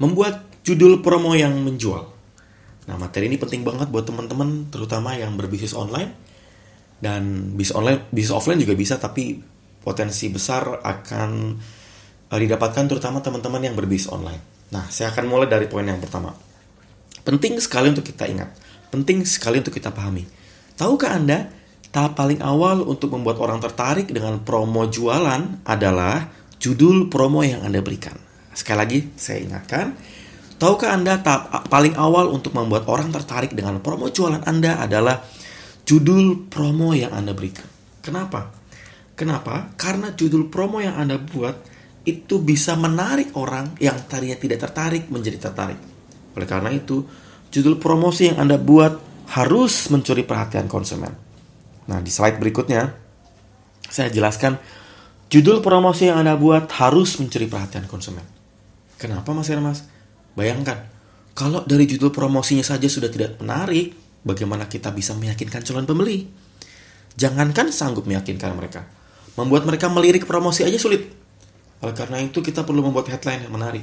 Membuat judul promo yang menjual. Nah, materi ini penting banget buat teman-teman, terutama yang berbisnis online. Dan bisnis offline juga bisa, tapi potensi besar akan didapatkan terutama teman-teman yang berbisnis online. Nah, saya akan mulai dari poin yang pertama. Penting sekali untuk kita ingat. Penting sekali untuk kita pahami. Tahukah Anda, tahap paling awal untuk membuat orang tertarik dengan promo jualan adalah judul promo yang Anda berikan. Sekali lagi, saya ingatkan. Tahukah Anda, tahap paling awal untuk membuat orang tertarik dengan promo jualan Anda adalah judul promo yang Anda berikan. Kenapa? Karena judul promo yang Anda buat itu bisa menarik orang yang tadinya tidak tertarik menjadi tertarik. Oleh karena itu, judul promosi yang Anda buat harus mencuri perhatian konsumen. Nah, di slide berikutnya, saya jelaskan judul promosi yang Anda buat harus mencuri perhatian konsumen. Kenapa, Mas Hermas? Bayangkan, kalau dari judul promosinya saja sudah tidak menarik, bagaimana kita bisa meyakinkan calon pembeli? Jangankan sanggup meyakinkan mereka, membuat mereka melirik promosi aja sulit. Oleh karena itu, kita perlu membuat headline yang menarik.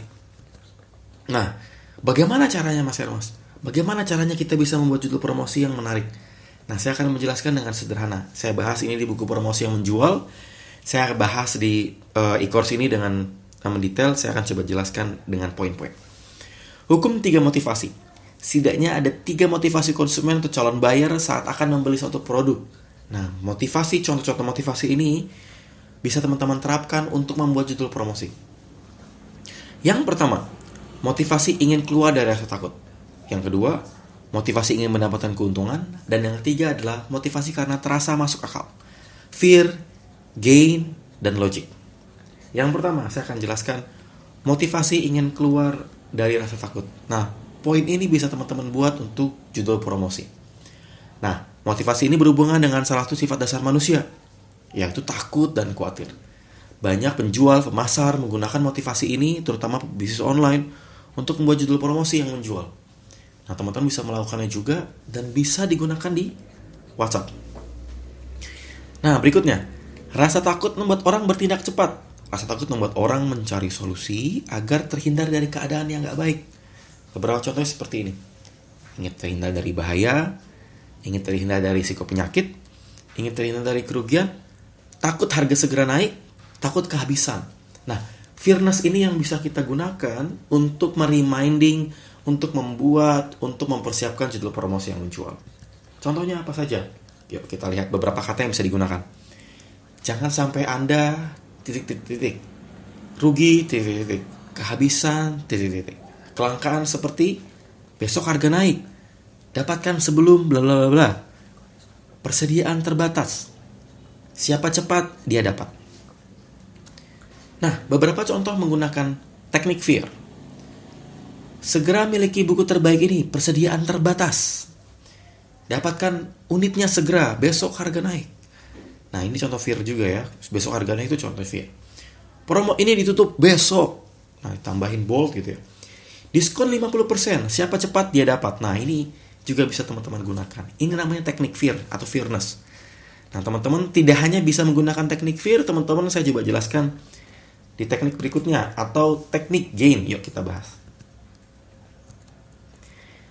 Nah, bagaimana caranya, Mas Hermas? Bagaimana caranya kita bisa membuat judul promosi yang menarik? Nah, saya akan menjelaskan dengan sederhana. Saya bahas ini di buku promosi yang menjual. Saya bahas di e-course ini dengan mendetail. Saya akan coba jelaskan dengan poin-poin. Hukum 3 motivasi. Setidaknya ada 3 motivasi konsumen atau calon buyer saat akan membeli suatu produk. Nah, contoh-contoh motivasi ini bisa teman-teman terapkan untuk membuat judul promosi. Yang pertama, motivasi ingin keluar dari rasa takut. Yang kedua, motivasi ingin mendapatkan keuntungan. Dan yang ketiga adalah motivasi karena terasa masuk akal. Fear, gain, dan logic. Yang pertama, saya akan jelaskan motivasi ingin keluar dari rasa takut. Nah, poin ini bisa teman-teman buat untuk judul promosi. Nah, motivasi ini berhubungan dengan salah satu sifat dasar manusia, yaitu takut dan khawatir. Banyak penjual, pemasar menggunakan motivasi ini, terutama bisnis online, untuk membuat judul promosi yang menjual. Nah, teman-teman bisa melakukannya juga dan bisa digunakan di WhatsApp. Nah, berikutnya, rasa takut membuat orang bertindak cepat. Rasa takut membuat orang mencari solusi agar terhindar dari keadaan yang gak baik. Beberapa contohnya seperti ini. Ingin terhindar dari bahaya, ingin terhindar dari risiko penyakit, ingin terhindar dari kerugian, takut harga segera naik, takut kehabisan. Nah, fearness ini yang bisa kita gunakan untuk mereminding, untuk membuat, untuk mempersiapkan judul promosi yang menjual. Contohnya apa saja? Yuk kita lihat beberapa kata yang bisa digunakan. Jangan sampai Anda rugi, kehabisan, kelangkaan seperti besok harga naik, dapatkan sebelum bla bla bla, persediaan terbatas, siapa cepat dia dapat. Nah, beberapa contoh menggunakan teknik fear. Segera miliki buku terbaik ini, persediaan terbatas, dapatkan unitnya segera, besok harga naik. Nah, ini contoh fear juga ya. Besok harganya itu contoh fear. Promo ini ditutup besok. Nah, tambahin bold gitu ya. Diskon 50%, siapa cepat dia dapat. Nah, ini juga bisa teman-teman gunakan. Ini namanya teknik fear atau fearness. Nah, teman-teman tidak hanya bisa menggunakan teknik fear, teman-teman saya coba jelaskan di teknik berikutnya atau teknik gain. Yuk kita bahas.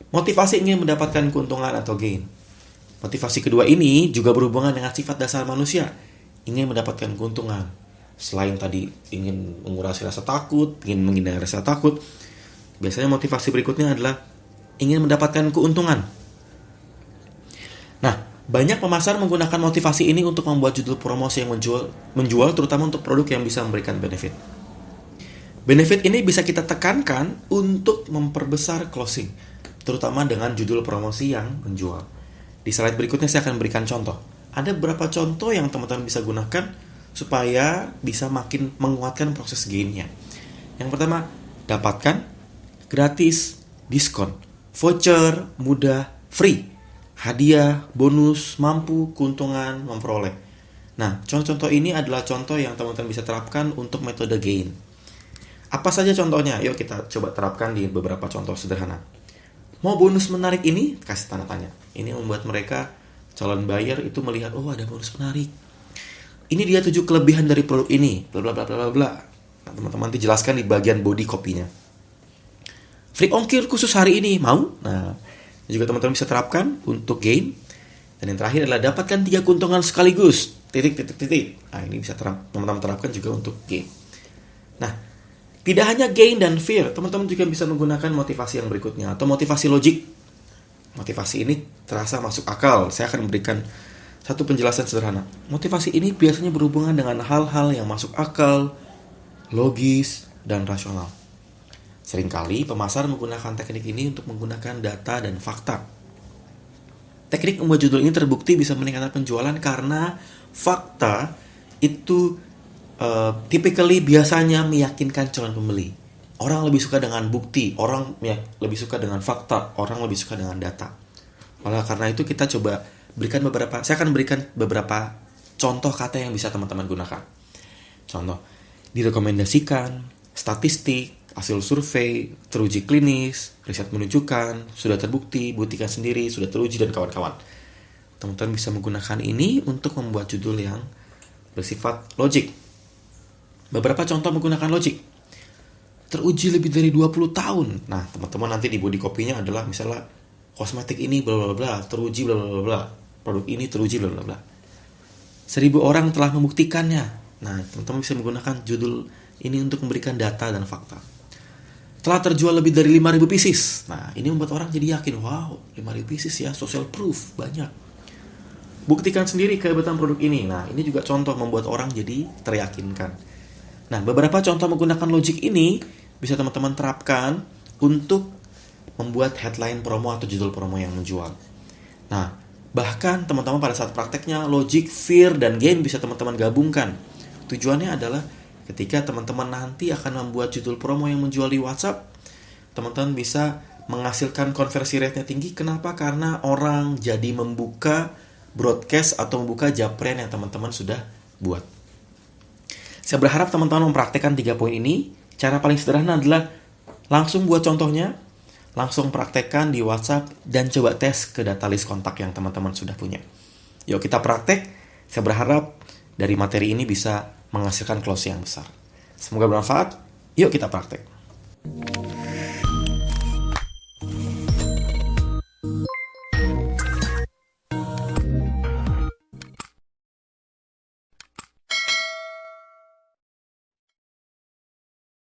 Motivasi ingin mendapatkan keuntungan atau gain. Motivasi kedua ini juga berhubungan dengan sifat dasar manusia, ingin mendapatkan keuntungan. Selain tadi ingin mengurangi rasa takut, ingin menghindari rasa takut, biasanya motivasi berikutnya adalah ingin mendapatkan keuntungan. Nah, banyak pemasar menggunakan motivasi ini untuk membuat judul promosi yang menjual terutama untuk produk yang bisa memberikan benefit. Benefit ini bisa kita tekankan untuk memperbesar closing, terutama dengan judul promosi yang menjual. Di slide berikutnya saya akan berikan contoh. Ada beberapa contoh yang teman-teman bisa gunakan supaya bisa makin menguatkan proses gain-nya. Yang pertama, dapatkan gratis, diskon, voucher, mudah, free, hadiah, bonus, mampu, keuntungan, memperoleh. Nah, contoh-contoh ini adalah contoh yang teman-teman bisa terapkan untuk metode gain. Apa saja contohnya? Yuk kita coba terapkan di beberapa contoh sederhana. Mau bonus menarik ini? Kasih tanda tanya. Ini membuat mereka, calon buyer itu melihat, oh ada bonus menarik. Ini dia 7 kelebihan dari produk ini. Bla bla bla bla bla. Nah, teman-teman dijelaskan di bagian body copy-nya. Free ongkir khusus hari ini, mau? Nah, juga teman-teman bisa terapkan untuk game. Dan yang terakhir adalah dapatkan 3 keuntungan sekaligus. Titik. Nah, ini bisa teman-teman terapkan juga untuk game. Nah, tidak hanya gain dan fear, teman-teman juga bisa menggunakan motivasi yang berikutnya, atau motivasi logik. Motivasi ini terasa masuk akal. Saya akan memberikan satu penjelasan sederhana. Motivasi ini biasanya berhubungan dengan hal-hal yang masuk akal, logis, dan rasional. Seringkali pemasar menggunakan teknik ini untuk menggunakan data dan fakta. Teknik membuat judul ini terbukti bisa meningkatkan penjualan karena fakta itu typically biasanya meyakinkan calon pembeli. Orang lebih suka dengan bukti, orang lebih suka dengan fakta, orang lebih suka dengan data. Oleh karena itu kita coba saya akan berikan beberapa contoh kata yang bisa teman-teman gunakan. Contoh, direkomendasikan, statistik, hasil survei, teruji klinis, riset menunjukkan, sudah terbukti, buktikan sendiri, sudah teruji, dan kawan-kawan. Teman-teman bisa menggunakan ini untuk membuat judul yang bersifat logik. Beberapa contoh menggunakan logik. Teruji lebih dari 20 tahun. Nah, teman-teman nanti di body copy-nya adalah misalnya kosmetik ini bla bla bla, teruji bla bla bla. Produk ini teruji bla bla bla. 1.000 orang telah membuktikannya. Nah, teman-teman bisa menggunakan judul ini untuk memberikan data dan fakta. Telah terjual lebih dari 5.000 pieces. Nah, ini membuat orang jadi yakin, wow, 5.000 pieces ya, social proof, banyak. Buktikan sendiri kehebatan produk ini. Nah, ini juga contoh membuat orang jadi teryakinkan. Nah, beberapa contoh menggunakan logik ini bisa teman-teman terapkan untuk membuat headline promo atau judul promo yang menjual. Nah, bahkan teman-teman pada saat prakteknya, logik, fear, dan gain bisa teman-teman gabungkan. Tujuannya adalah ketika teman-teman nanti akan membuat judul promo yang menjual di WhatsApp, teman-teman bisa menghasilkan konversi rate-nya tinggi. Kenapa? Karena orang jadi membuka broadcast atau membuka japren yang teman-teman sudah buat. Saya berharap teman-teman mempraktekkan 3 poin ini. Cara paling sederhana adalah langsung buat contohnya, langsung praktekkan di WhatsApp, dan coba tes ke data list kontak yang teman-teman sudah punya. Yuk kita praktek. Saya berharap dari materi ini bisa menghasilkan close yang besar. Semoga bermanfaat. Yuk kita praktek.